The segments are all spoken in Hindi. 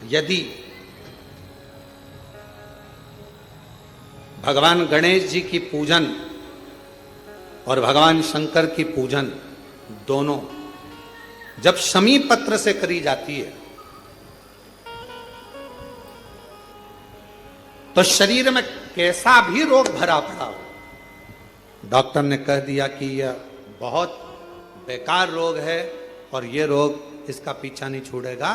यदि भगवान गणेश जी की पूजन और भगवान शंकर की पूजन दोनों जब शमी पत्र से करी जाती है तो शरीर में कैसा भी रोग भरा पड़ा हो, डॉक्टर ने कह दिया कि यह बहुत बेकार रोग है और यह रोग इसका पीछा नहीं छोड़ेगा।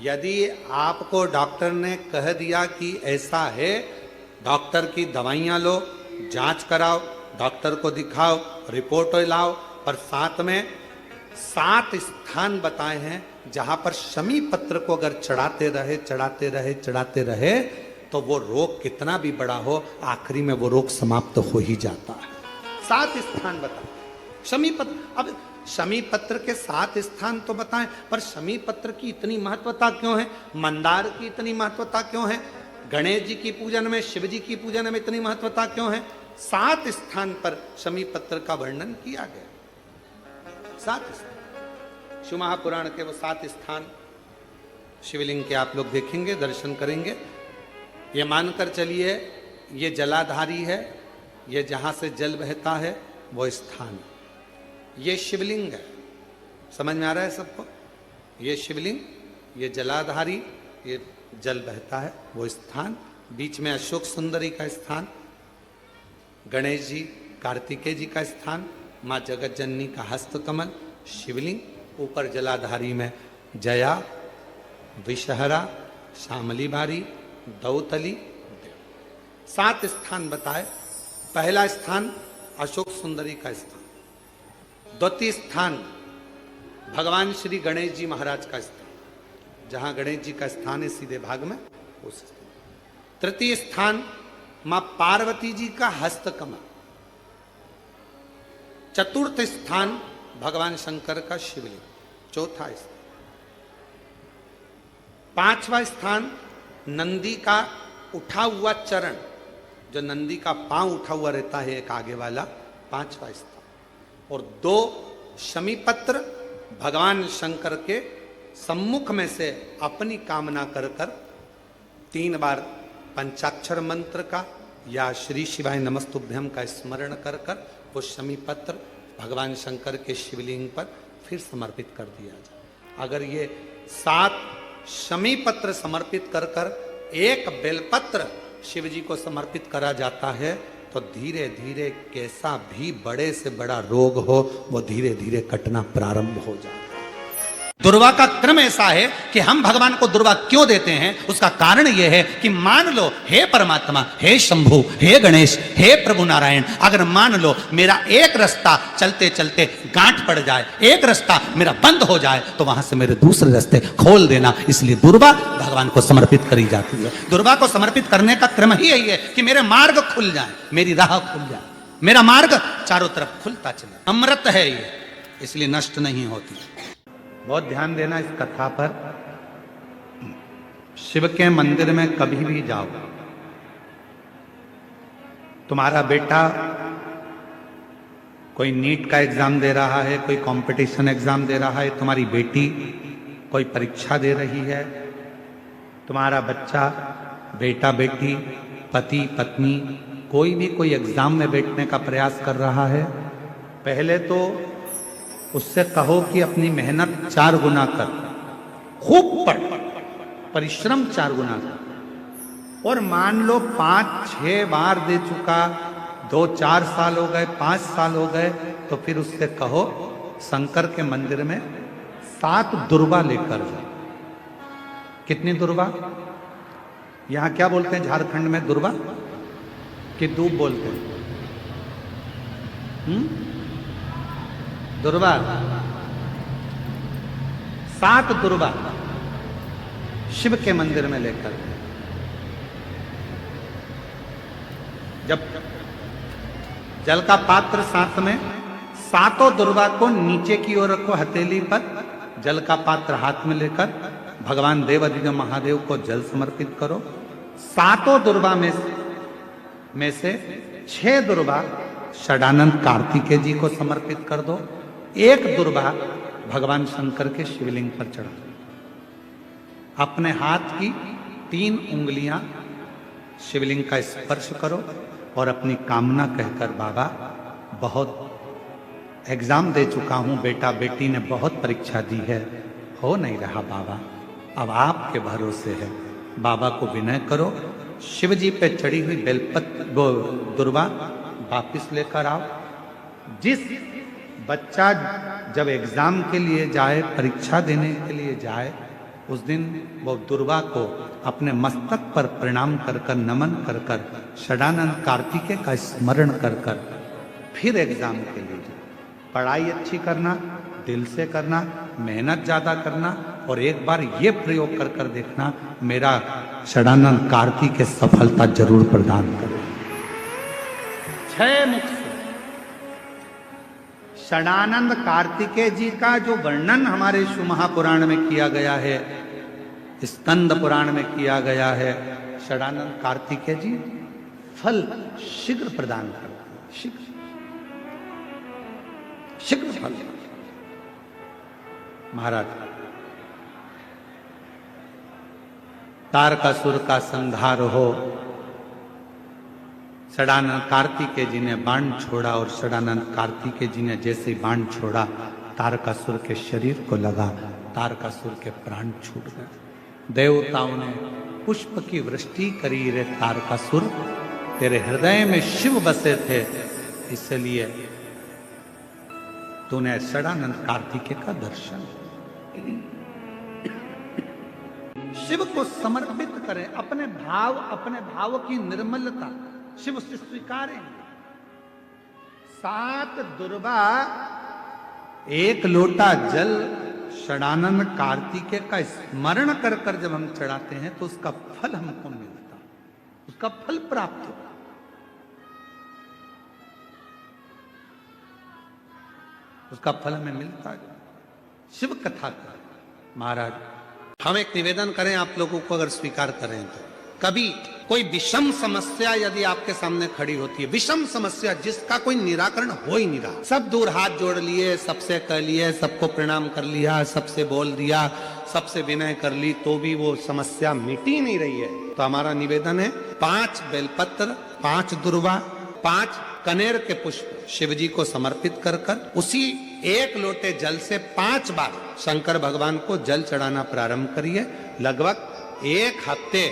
यदि आपको डॉक्टर ने कह दिया कि ऐसा है, डॉक्टर की दवाइयां लो, जांच कराओ, डॉक्टर को दिखाओ, रिपोर्ट लाओ, पर साथ में 7 स्थान बताए हैं जहां पर शमी पत्र को अगर चढ़ाते रहे तो वो रोग कितना भी बड़ा हो, आखिरी में वो रोग समाप्त हो ही जाता है। 7 स्थान बताए शमी पत्र। अब शमी पत्र के 7 स्थान तो बताएं, पर शमी पत्र की इतनी महत्वता क्यों है, मंदार की इतनी महत्वता क्यों है, गणेश जी की पूजन में, शिव जी की पूजन में इतनी महत्वता क्यों है? 7 स्थान पर शमी पत्र का वर्णन किया गया। 7 स्थान शिव महापुराण के वो 7 स्थान शिवलिंग के आप लोग देखेंगे, दर्शन करेंगे। ये मानकर चलिए ये जलाधारी है, ये जहां से जल बहता है वो स्थान, ये शिवलिंग है। समझ में आ रहा है सबको? ये शिवलिंग, ये जलाधारी, ये जल बहता है वो स्थान, बीच में अशोक सुंदरी का स्थान, गणेश जी कार्तिकेय जी का स्थान, माँ जगत जननी का हस्त कमल, शिवलिंग, ऊपर जलाधारी में जया, विषहरा, शामली बारी, दौतली, 7 स्थान बताए। पहला स्थान अशोक सुंदरी का स्थान, द्वितीय स्थान भगवान श्री गणेश जी महाराज का स्थान, जहां गणेश जी का स्थान है सीधे भाग में उस स्थान। तृतीय स्थान मां पार्वती जी का हस्त कमल। चतुर्थ स्थान भगवान शंकर का शिवलिंग। चौथा स्थान। 5वां स्थान नंदी का उठा हुआ चरण, जो नंदी का पांव उठा हुआ रहता है एक आगे वाला, 5वां स्थान। और 2 शमी पत्र भगवान शंकर के सम्मुख में से अपनी कामना कर 3 बार पंचाक्षर मंत्र का या श्री शिवाय नमस्तुभ्यम का स्मरण कर वो शमी पत्र भगवान शंकर के शिवलिंग पर फिर समर्पित कर दिया जाए। अगर ये 7 शमी पत्र समर्पित कर एक बेलपत्र शिव जी को समर्पित करा जाता है तो धीरे धीरे कैसा भी बड़े से बड़ा रोग हो वो धीरे धीरे कटना प्रारंभ हो जाता है। दुर्वा का क्रम ऐसा है कि हम भगवान को दुर्वा क्यों देते हैं, उसका कारण यह है कि मान लो हे परमात्मा, हे शंभु, हे गणेश, हे प्रभु नारायण, अगर मान लो मेरा एक रास्ता चलते चलते गांठ पड़ जाए, एक रास्ता मेरा बंद हो जाए, तो वहां से मेरे दूसरे रास्ते खोल देना। इसलिए दुर्वा भगवान को समर्पित करी जाती है। दुर्वा को समर्पित करने का क्रम ही यही है कि मेरे मार्ग खुल जाए, मेरी राह खुल जाए, मेरा मार्ग चारों तरफ खुलता चले। अमृत है ये, इसलिए नष्ट नहीं होती। बहुत ध्यान देना इस कथा पर। शिव के मंदिर में कभी भी जाओ, तुम्हारा बेटा कोई नीट का एग्जाम दे रहा है, कोई कंपटीशन एग्जाम दे रहा है, तुम्हारी बेटी कोई परीक्षा दे रही है, तुम्हारा बच्चा, बेटा बेटी, पति पत्नी कोई भी कोई एग्जाम में बैठने का प्रयास कर रहा है, पहले तो उससे कहो कि अपनी मेहनत 4 गुना कर, खूब पढ़, परिश्रम 4 गुना कर। और मान लो 5-6 बार दे चुका, 2-4 साल हो गए, 5 साल हो गए, तो फिर उससे कहो शंकर के मंदिर में 7 दुर्वा लेकर जाओ। कितनी दुर्वा? यहां क्या बोलते हैं झारखंड में? दुर्वा कि दूब बोलते हैं? दुर्वा। 7 दुर्वा शिव के मंदिर में लेकर, जब जल का पात्र साथ में, 7 दुर्वा को नीचे की ओर रखो हथेली पर, जल का पात्र हाथ में लेकर भगवान देवाधिदेव महादेव को जल समर्पित करो। 7 दुर्वा में से 6 दुर्वा षडानंद कार्तिकेय जी को समर्पित कर दो, 1 दुर्वा भगवान शंकर के शिवलिंग पर चढ़ा। अपने हाथ की 3 उंगलियां शिवलिंग का स्पर्श करो और अपनी कामना कहकर, बाबा बहुत एग्जाम दे चुका हूं, बेटा बेटी ने बहुत परीक्षा दी है, हो नहीं रहा बाबा, अब आपके भरोसे है। बाबा को विनय करो, शिव जी पे चढ़ी हुई वो दुर्वा वापिस लेकर आओ। जिस बच्चा जब एग्जाम के लिए जाए, परीक्षा देने के लिए जाए, उस दिन वो दुर्वा को अपने मस्तक पर प्रणाम कर कर, नमन कर कर, षडानंद कार्तिकेय का स्मरण कर कर फिर एग्जाम के लिए जाए। पढ़ाई अच्छी करना, दिल से करना, मेहनत ज्यादा करना, और एक बार ये प्रयोग कर कर देखना, मेरा षडानंद कार्तिकेय सफलता जरूर प्रदान करे। 6 मुख से षडानंद कार्तिकेय जी का जो वर्णन हमारे शिव महापुराण में किया गया है, स्कंद पुराण में किया गया है, षडानंद कार्तिकेय जी फल शीघ्र प्रदान करते हैं, शीघ्र फल। महाराज, तारकासुर का संहार हो, षडानंद कार्तिकेय जी ने बाण छोड़ा, और षडानंद कार्तिकेय जी ने जैसे बाण छोड़ा, तारकासुर के शरीर को लगा, तारकासुर के प्राण छूट गए। देवताओं ने पुष्प की वृष्टि करी, रे तारकासुर तेरे हृदय में शिव बसे थे, इसलिए तूने षडानंद कार्तिकेय का दर्शन। शिव को समर्पित करें, अपने भाव की निर्मलता शिव से स्वीकारें। 7 दुर्वा 1 लोटा जल षडानंद कार्तिकेय का स्मरण कर कर जब हम चढ़ाते हैं तो उसका फल हमको मिलता, उसका फल प्राप्त होता। उसका फल हमें मिलता है। शिव कथा का महाराज, हम एक निवेदन करें आप लोगों को, अगर स्वीकार करें तो, कभी कोई विषम समस्या यदि आपके सामने खड़ी होती है, विषम समस्या जिसका कोई निराकरण हो ही नहीं रहा, सब दूर हाथ जोड़ लिए, सबसे कह लिए, सबको प्रणाम कर लिया, सबसे बोल दिया, सबसे विनय कर ली, तो भी वो समस्या मिटी नहीं रही है, तो हमारा निवेदन है 5 बेलपत्र, 5 दुर्वा, 5 कनेर के पुष्प शिव जी को समर्पित कर कर उसी 1 लोटे जल से 5 बार शंकर भगवान को जल चढ़ाना प्रारंभ करिए। लगभग 1 हफ्ते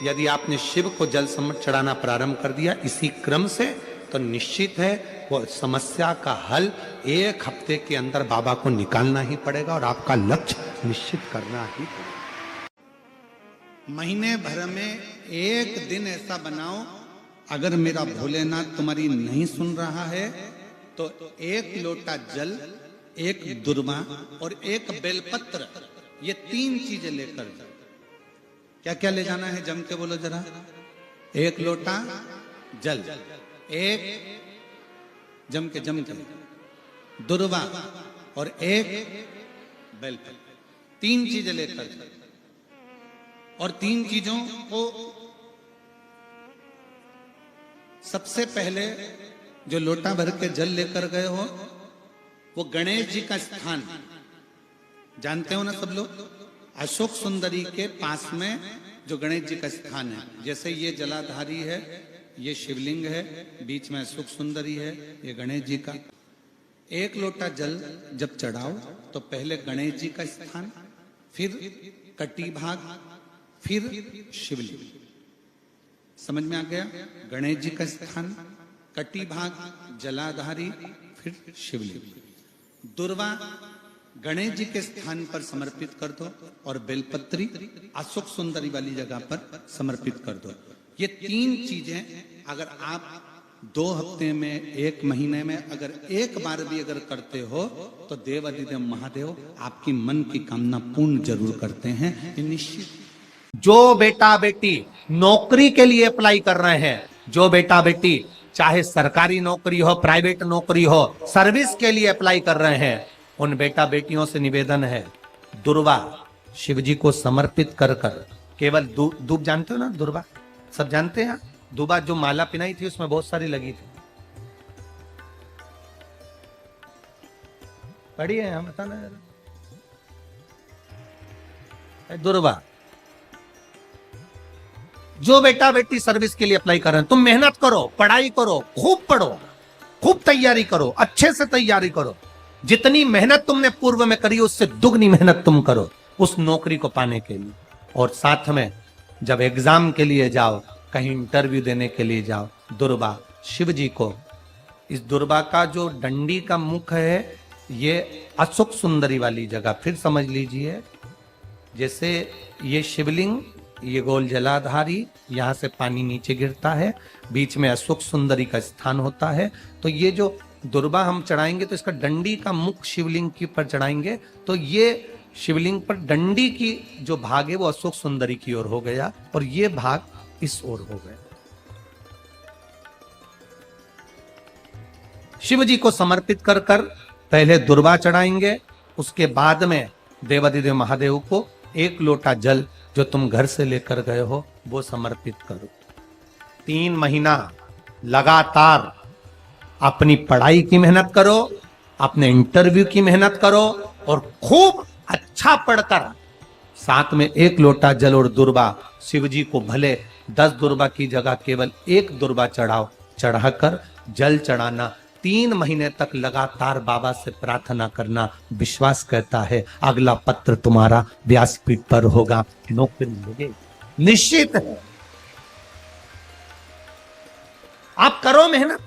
यदि आपने शिव को जल चढ़ाना प्रारंभ कर दिया इसी क्रम से, तो निश्चित है वो समस्या का हल 1 हफ्ते के अंदर बाबा को निकालना ही पड़ेगा, और आपका लक्ष्य निश्चित करना ही पड़ेगा। महीने भर में 1 दिन ऐसा बनाओ, अगर मेरा भोलेनाथ तुम्हारी नहीं सुन रहा है तो 1 लोटा जल, 1 दुर्वा और 1 बेलपत्र, ये 3 चीजें लेकर जाओ। क्या क्या ले जाना है, जम के बोलो जरा। 1 लोटा जल, 1 जम के दुर्वा और 1 बेलपत्र, 3 चीजें लेकर जाओ। और 3 चीजों को सबसे पहले जो लोटा भर के जल लेकर गए हो, वो गणेश जी का स्थान जानते हो ना सब लोग, अशोक सुंदरी के पास में जो गणेश जी का स्थान है, जैसे ये जलाधारी है, ये शिवलिंग है, बीच में अशोक सुंदरी है, ये गणेश जी का। 1 लोटा जल जब चढ़ाओ तो पहले गणेश जी का स्थान, फिर कटी भाग, फिर शिवलिंग। समझ में आ गया? गणेश जी का स्थान, कटी भाग, जलाधारी, फिर शिवलिंग। दुर्वा गणेश जी के स्थान पर समर्पित कर दो, और बेलपत्री अशोक सुंदरी वाली जगह पर समर्पित कर दो। ये 3 चीजें अगर आप 2 हफ्ते में, 1 महीने में अगर 1 बार भी अगर करते हो तो देवाधिदेव महादेव आपकी मन की कामना पूर्ण जरूर करते हैं, ये निश्चित। जो बेटा बेटी नौकरी के लिए अप्लाई कर रहे हैं, जो बेटा बेटी चाहे सरकारी नौकरी हो, प्राइवेट नौकरी हो, सर्विस के लिए अप्लाई कर रहे हैं, उन बेटा बेटियों से निवेदन है, दुर्वा शिव जी को समर्पित कर कर, केवल दूब जानते हो ना, दुर्वा सब जानते हैं। दुबा जो माला पिनाई थी उसमें बहुत सारी लगी थी, पढ़िए हम बताना। दुर्वा जो बेटा बेटी सर्विस के लिए अप्लाई कर रहे हैं, तुम मेहनत करो, पढ़ाई करो, खूब पढ़ो, खूब तैयारी करो, अच्छे से तैयारी करो। जितनी मेहनत तुमने पूर्व में करी उससे दुगनी मेहनत तुम करो उस नौकरी को पाने के लिए। और साथ में जब एग्जाम के लिए जाओ, कहीं इंटरव्यू देने के लिए जाओ, दुर्बा शिव जी को, इस दुर्बा का जो डंडी का मुख है ये अशोक सुंदरी वाली जगह, फिर समझ लीजिए जैसे ये शिवलिंग, ये गोल जलाधारी, यहां से पानी नीचे गिरता है, बीच में अशोक सुंदरी का स्थान होता है। तो ये जो दुर्बा हम चढ़ाएंगे तो इसका डंडी का मुख शिवलिंग के पर चढ़ाएंगे तो ये शिवलिंग पर डंडी की जो भाग है वो अशोक सुंदरी की ओर हो गया और ये भाग इस ओर हो गया। शिव जी को समर्पित कर कर पहले दुर्बा चढ़ाएंगे, उसके बाद में देवाधिदेव महादेव को एक लोटा जल जो तुम घर से लेकर गए हो वो समर्पित करो। 3 महीना लगातार अपनी पढ़ाई की मेहनत करो, अपने इंटरव्यू की मेहनत करो और खूब अच्छा पढ़कर साथ में 1 लोटा जल और दुर्बा, शिव जी को भले 10 दुर्बा की जगह केवल 1 दुर्बा चढ़ाओ, चढ़ाकर जल चढ़ाना, 3 महीने तक लगातार बाबा से प्रार्थना करना। विश्वास कहता है अगला पत्र तुम्हारा व्यासपीठ पर होगा, नौकरी मिलेगी, निश्चित है। आप करो मेहनत,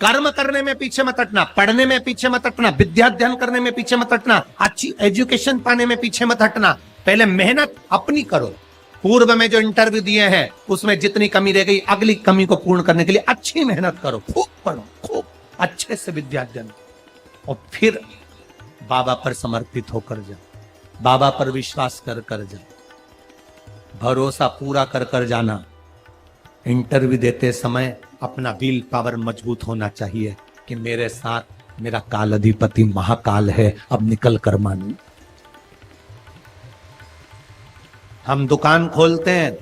कर्म करने में पीछे मत हटना, पढ़ने में पीछे मत हटना, विद्या अध्ययन करने में पीछे मत हटना, अच्छी एजुकेशन पाने में पीछे मत हटना। पहले मेहनत अपनी करो। पूर्व में जो इंटरव्यू दिए हैं उसमें जितनी कमी रह गई, अगली कमी को पूर्ण करने के लिए अच्छी मेहनत करो, खूब पढ़ो, खूब अच्छे से विद्या अध्ययन, और फिर बाबा पर समर्पित होकर जाओ, बाबा पर विश्वास कर कर जाओ, भरोसा पूरा कर कर जाना। इंटरव्यू देते समय अपना विल पावर मजबूत होना चाहिए कि मेरे साथ मेरा काल अधिपति महाकाल है, अब निकल कर मानू। हम दुकान खोलते हैं,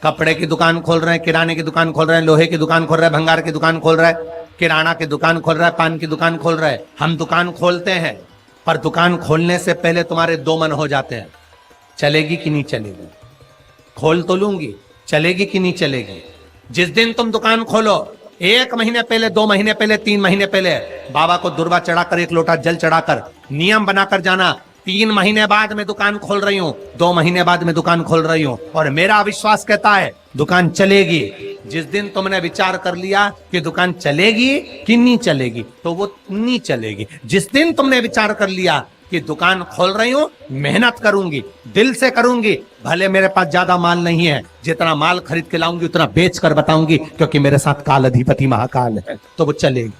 कपड़े की दुकान खोल रहे हैं, किराने की दुकान खोल रहे हैं, लोहे की दुकान खोल रहे हैं, भंगार की दुकान खोल रहे हैं, किराना की दुकान खोल रहा है, पान की दुकान खोल रहा है। हम दुकान खोलते हैं पर दुकान खोलने से पहले तुम्हारे 2 मन हो जाते हैं, चलेगी कि नहीं चलेगी, खोल तो लूंगी, चलेगी कि नहीं चलेगी। जिस दिन तुम दुकान खोलो 1 महीने पहले, 2 महीने पहले, 3 महीने पहले बाबा को दुर्बा चढ़ाकर 1 लोटा जल चढ़ाकर नियम बनाकर जाना, 3 महीने बाद मैं दुकान खोल रही हूं, 2 महीने बाद मैं दुकान खोल रही हूं और मेरा विश्वास कहता है दुकान चलेगी। जिस दिन तुमने विचार कर लिया कि दुकान चलेगी कि नहीं चलेगी तो वो नहीं चलेगी। जिस दिन तुमने विचार कर लिया कि दुकान खोल रही हूं, मेहनत करूंगी, दिल से करूंगी, भले मेरे पास ज्यादा माल नहीं है, जितना माल खरीद के लाऊंगी उतना बेच कर बताऊंगी क्योंकि मेरे साथ काल अधिपति महाकाल है, तो वो चलेगी।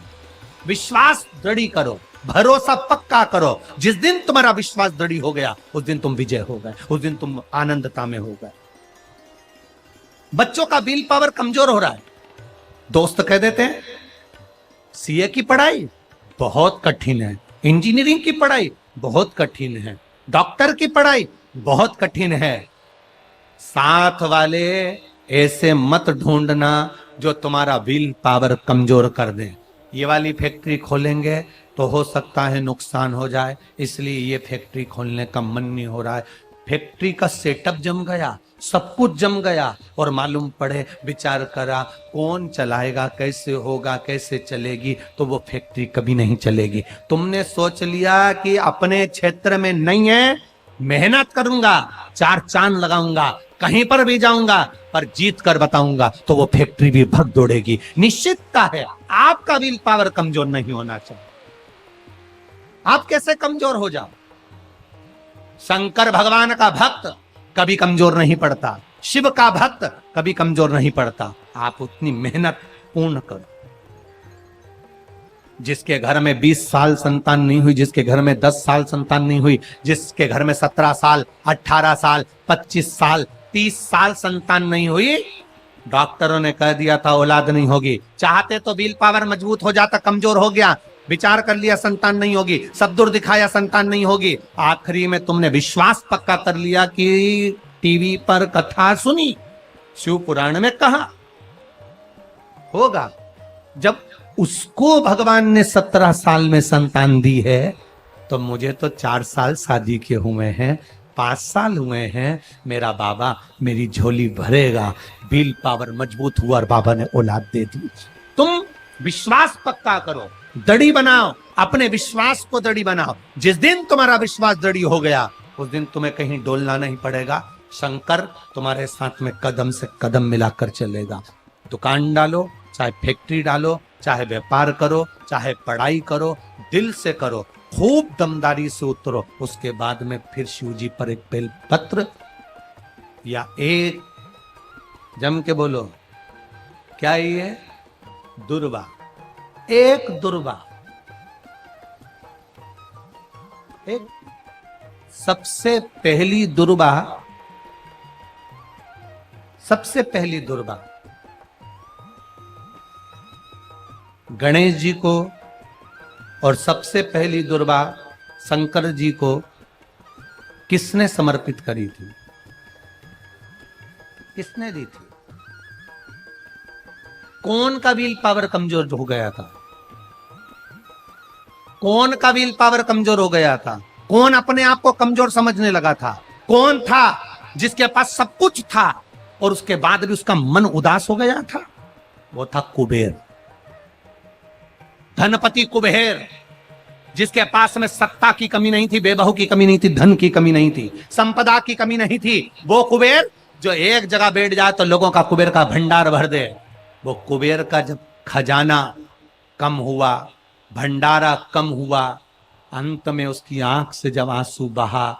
विश्वास दृढ़ करो, भरोसा पक्का करो। जिस दिन तुम्हारा विश्वास दृढ़ हो गया उस दिन तुम विजय हो गए, उस दिन तुम आनंदता में हो गए। बच्चों का विल पावर कमजोर हो रहा है, दोस्त कह देते हैं सीए की पढ़ाई बहुत कठिन है, इंजीनियरिंग की पढ़ाई बहुत कठिन है, डॉक्टर की पढ़ाई बहुत कठिन है। साथ वाले ऐसे मत ढूंढना जो तुम्हारा विल पावर कमजोर कर दे। ये वाली फैक्ट्री खोलेंगे तो हो सकता है नुकसान हो जाए, इसलिए ये फैक्ट्री खोलने का मन नहीं हो रहा है। फैक्ट्री का सेटअप जम गया, सब कुछ जम गया और मालूम पड़े, विचार करा कौन चलाएगा, कैसे होगा, कैसे चलेगी, तो वो फैक्ट्री कभी नहीं चलेगी। तुमने सोच लिया कि अपने क्षेत्र में नहीं है, मेहनत करूंगा, 4 चांद लगाऊंगा, कहीं पर भी जाऊंगा पर जीत कर बताऊंगा, तो वो फैक्ट्री भी भग दौड़ेगी। निश्चितता है आपका विल पावर कमजोर नहीं होना चाहिए। आप कैसे कमजोर हो जाओ? शंकर भगवान का भक्त कभी कमजोर नहीं पड़ता, शिव का भक्त कभी कमजोर नहीं पड़ता। आप उतनी मेहनत पूर्ण करो। जिसके घर में 20 साल संतान नहीं हुई, जिसके घर में 10 साल संतान नहीं हुई, जिसके घर में 17 साल, 18 साल, 25 साल, 30 साल संतान नहीं हुई, डॉक्टरों ने कह दिया था औलाद नहीं होगी। चाहते तो विल पावर मजबूत हो जाता, कमजोर हो गया, विचार कर लिया संतान नहीं होगी, सब दूर दिखाया संतान नहीं होगी, आखिरी में तुमने विश्वास पक्का कर लिया कि टीवी पर कथा सुनी, शिव पुराण में कहा होगा। जब उसको भगवान ने 17 साल में संतान दी है तो मुझे तो 4 साल शादी के हुए हैं, 5 साल हुए हैं, मेरा बाबा मेरी झोली भरेगा। विल पावर मजबूत हुआ और बाबा ने औलाद दे दी। तुम विश्वास पक्का करो, दड़ी बनाओ, अपने विश्वास को दड़ी बनाओ। जिस दिन तुम्हारा विश्वास दड़ी हो गया, उस दिन तुम्हें कहीं डोलना नहीं पड़ेगा। शंकर तुम्हारे साथ में कदम से कदम मिलाकर चलेगा। दुकान डालो, चाहे फैक्ट्री डालो, चाहे व्यापार करो, चाहे पढ़ाई करो, दिल से करो, खूब दमदारी से उतरो। उसके बाद में फिर शिव जी पर एक बेल पत्र या एक, जम के बोलो, क्या ये दुर्वा, एक दुर्वा, एक सबसे पहली दुर्वा, सबसे पहली दुर्वा गणेश जी को और सबसे पहली दुर्वा शंकर जी को किसने समर्पित करी थी? किसने दी थी? कौन का विल पावर कमजोर हो गया था? कौन का विल पावर कमजोर हो गया था? कौन अपने आप को कमजोर समझने लगा था? कौन था जिसके पास सब कुछ था और उसके बाद भी उसका मन उदास हो गया था? वो था कुबेर, धनपति कुबेर, जिसके पास में सत्ता की कमी नहीं थी, बेबहू की कमी नहीं थी, धन की कमी नहीं थी, संपदा की कमी नहीं थी। वो कुबेर जो एक जगह बैठ जाए तो लोगों का कुबेर का भंडार भर दे। वो कुबेर का जब खजाना कम हुआ, भंडारा कम हुआ, अंत में उसकी आंख से जब आंसू बहा,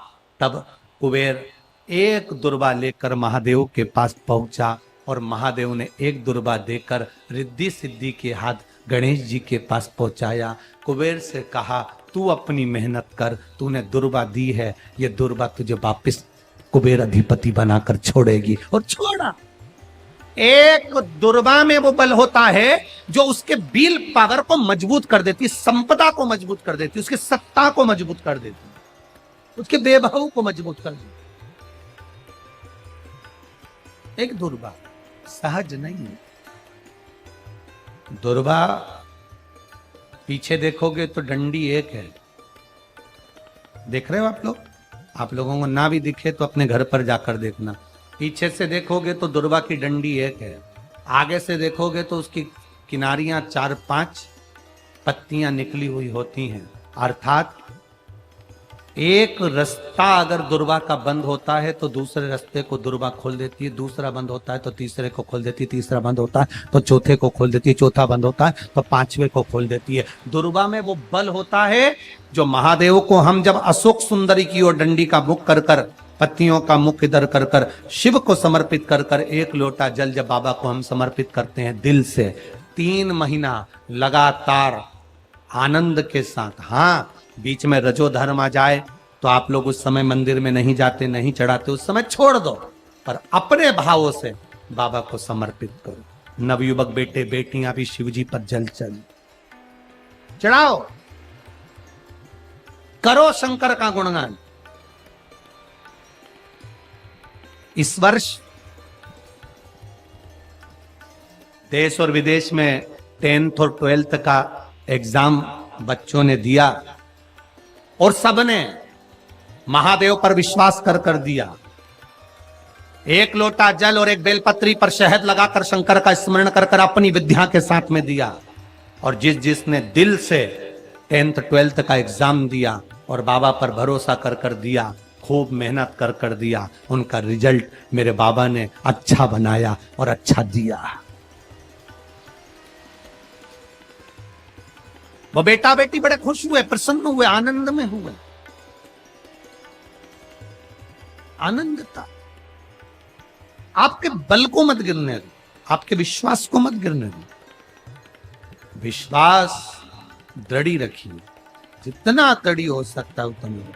तब कुबेर एक दुर्वा लेकर महादेव के पास पहुंचा और महादेव ने एक दुर्वा देकर रिद्धि सिद्धि के हाथ गणेश जी के पास पहुंचाया। कुबेर से कहा, तू अपनी मेहनत कर, तूने दुर्वा दी है, ये दुर्वा तुझे वापिस कुबेर अधिपति बनाकर छोड़ेगी। और छोड़ा। एक दुर्वा में वो बल होता है जो उसके विल पावर को मजबूत कर देती, संपदा को मजबूत कर देती, उसकी सत्ता को मजबूत कर देती, उसके बेबहू को मजबूत कर देती। एक दुर्वा सहज नहीं है। दुर्वा पीछे देखोगे तो डंडी एक है। देख रहे हो आप लोग? आप लोगों को ना भी दिखे तो अपने घर पर जाकर देखना। पीछे से देखोगे तो दुर्वा की डंडी एक है, आगे से देखोगे तो उसकी किनारियां 4-5 पत्तियां निकली हुई होती हैं। अर्थात एक रास्ता अगर दुर्वा का बंद होता है तो दूसरे रास्ते को दुर्वा खोल देती है, दूसरा बंद होता है तो तीसरे को खोल देती है, तीसरा बंद होता है तो चौथे को खोल देती है, चौथा बंद होता है तो 5वें को खोल देती है। दुर्वा में वो बल होता है जो महादेव को हम जब अशोक सुंदरी की ओर डंडी का मुख कर कर, पत्तियों का मुख इधर कर कर शिव को समर्पित कर कर, एक लोटा जल जब बाबा को हम समर्पित करते हैं दिल से, 3 महीना लगातार आनंद के साथ, हाँ बीच में रजोधर्म आ जाए तो आप लोग उस समय मंदिर में नहीं जाते, नहीं चढ़ाते, उस समय छोड़ दो, पर अपने भावों से बाबा को समर्पित करो। नवयुवक बेटे बेटियां भी शिव जी पर जल चढ़ाओ, करो शंकर का गुणगान। इस वर्ष देश और विदेश में 10th और 12th का एग्जाम बच्चों ने दिया और सबने महादेव पर विश्वास कर कर दिया। एक लोटा जल और एक बेलपत्री पर शहद लगाकर शंकर का स्मरण कर कर अपनी विद्या के साथ में दिया। और जिसने दिल से 10th 12th का एग्जाम दिया और बाबा पर भरोसा कर कर दिया, खूब मेहनत कर कर दिया, उनका रिजल्ट मेरे बाबा ने अच्छा बनाया और अच्छा दिया। वो बेटा बेटी बड़े खुश हुए, प्रसन्न हुए, आनंद में हुए। आनंद था। आपके बल को मत गिरने दो, आपके विश्वास को मत गिरने दो। विश्वास दृढ़ी रखिए, जितना दृढ़ी हो सकता है उतना।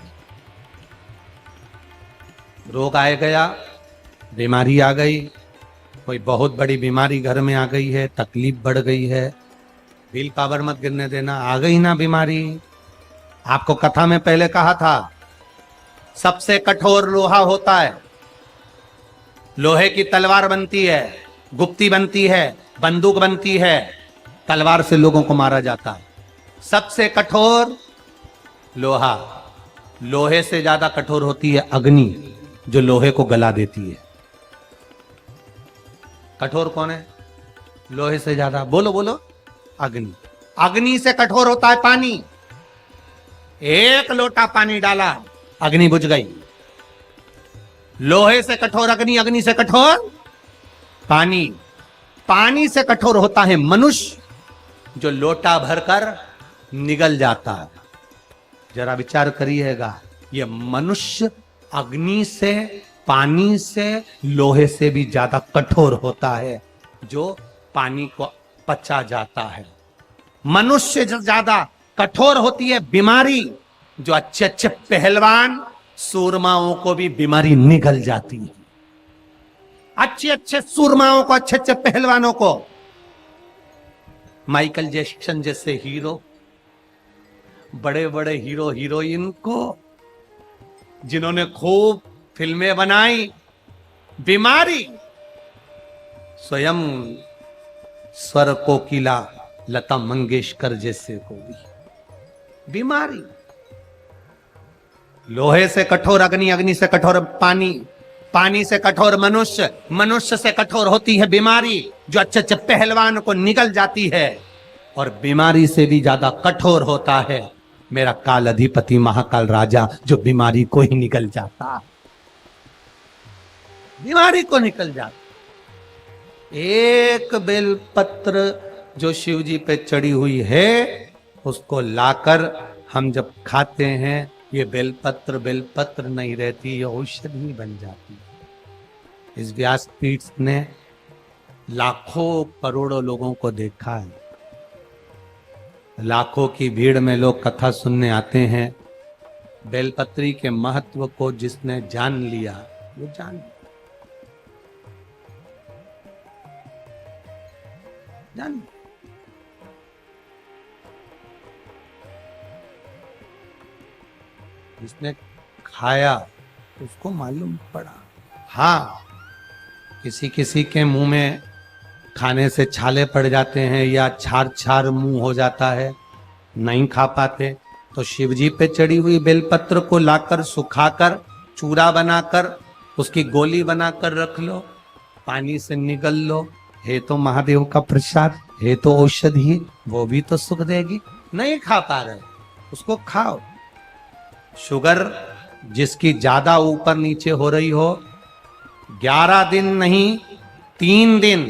रोग आए गया, बीमारी आ गई, कोई बहुत बड़ी बीमारी घर में आ गई है, तकलीफ बढ़ गई है, विल पावर मत गिरने देना। आ गई ना बीमारी, आपको कथा में पहले कहा था, सबसे कठोर लोहा होता है, लोहे की तलवार बनती है, गुप्ती बनती है, बंदूक बनती है, तलवार से लोगों को मारा जाता है। सबसे कठोर लोहा, लोहे से ज्यादा कठोर होती है अग्नि, जो लोहे को गला देती है। कठोर कौन है लोहे से ज्यादा? बोलो बोलो, अग्नि। अग्नि से कठोर होता है पानी। एक लोटा पानी डाला, अग्नि बुझ गई। लोहे से कठोर अग्नि, अग्नि से कठोर पानी। पानी से कठोर होता है मनुष्य, जो लोटा भरकर निगल जाता है। जरा विचार करिएगा, ये मनुष्य अग्नि से, पानी से, लोहे से भी ज्यादा कठोर होता है, जो पानी को पचा जाता है। मनुष्य से ज्यादा कठोर होती है बीमारी, जो अच्छे अच्छे पहलवान सूरमाओं को भी बीमारी निगल जाती है। अच्छे अच्छे सूरमाओं को, अच्छे अच्छे पहलवानों को, माइकल जैक्सन जैसे हीरो, बड़े बड़े हीरो हीरोइन को, जिन्होंने खूब फिल्में बनाई, बीमारी स्वयं स्वर कोकिला लता मंगेशकर जैसे को भी बीमारी। लोहे से कठोर अग्नि, अग्नि से कठोर पानी, पानी से कठोर मनुष्य, मनुष्य से कठोर होती है बीमारी, जो अच्छे अच्छे पहलवान को निगल जाती है। और बीमारी से भी ज्यादा कठोर होता है मेरा काल अधिपति महाकाल राजा, जो बीमारी को ही निगल जाता, बीमारी को निकल जाता। एक बेलपत्र जो शिव जी पे चढ़ी हुई है, उसको लाकर हम जब खाते हैं, ये बेलपत्र बेलपत्र नहीं रहती, ये औषधि बन जाती है। इस व्यासपीठ ने लाखों करोड़ों लोगों को देखा है। लाखों की भीड़ में लोग कथा सुनने आते हैं। बेलपत्री के महत्व को जिसने जान लिया, वो जान जिसने खाया उसको मालूम पड़ा। हाँ, किसी किसी के मुंह में खाने से छाले पड़ जाते हैं या छार छार मुंह हो जाता है, नहीं खा पाते, तो शिवजी पे चढ़ी हुई बेलपत्र को लाकर सुखाकर चूरा बनाकर उसकी गोली बनाकर रख लो, पानी से निगल लो। है तो महादेव का प्रसाद, है तो औषधि, वो भी तो सुख देगी। नहीं खा पा रहे, उसको खाओ। शुगर जिसकी ज्यादा ऊपर नीचे हो रही हो, 11 दिन नहीं 3 दिन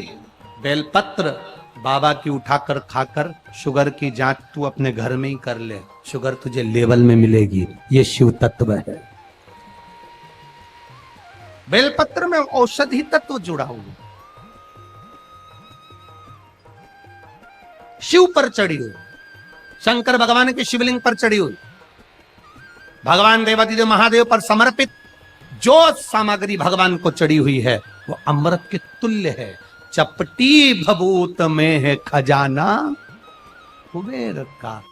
बेलपत्र बाबा की उठाकर खाकर शुगर की जांच तू अपने घर में ही कर ले, शुगर तुझे लेवल में मिलेगी। ये शिव तत्व है। बेलपत्र में औषधि तत्व जुड़ा हुआ, शिव पर चढ़ी हुई, शंकर भगवान के शिवलिंग पर चढ़ी हुई, भगवान देवादिदेव महादेव पर समर्पित जो सामग्री भगवान को चढ़ी हुई है, वो अमृत के तुल्य है। चपटी भभूत में है खजाना कुबेर का।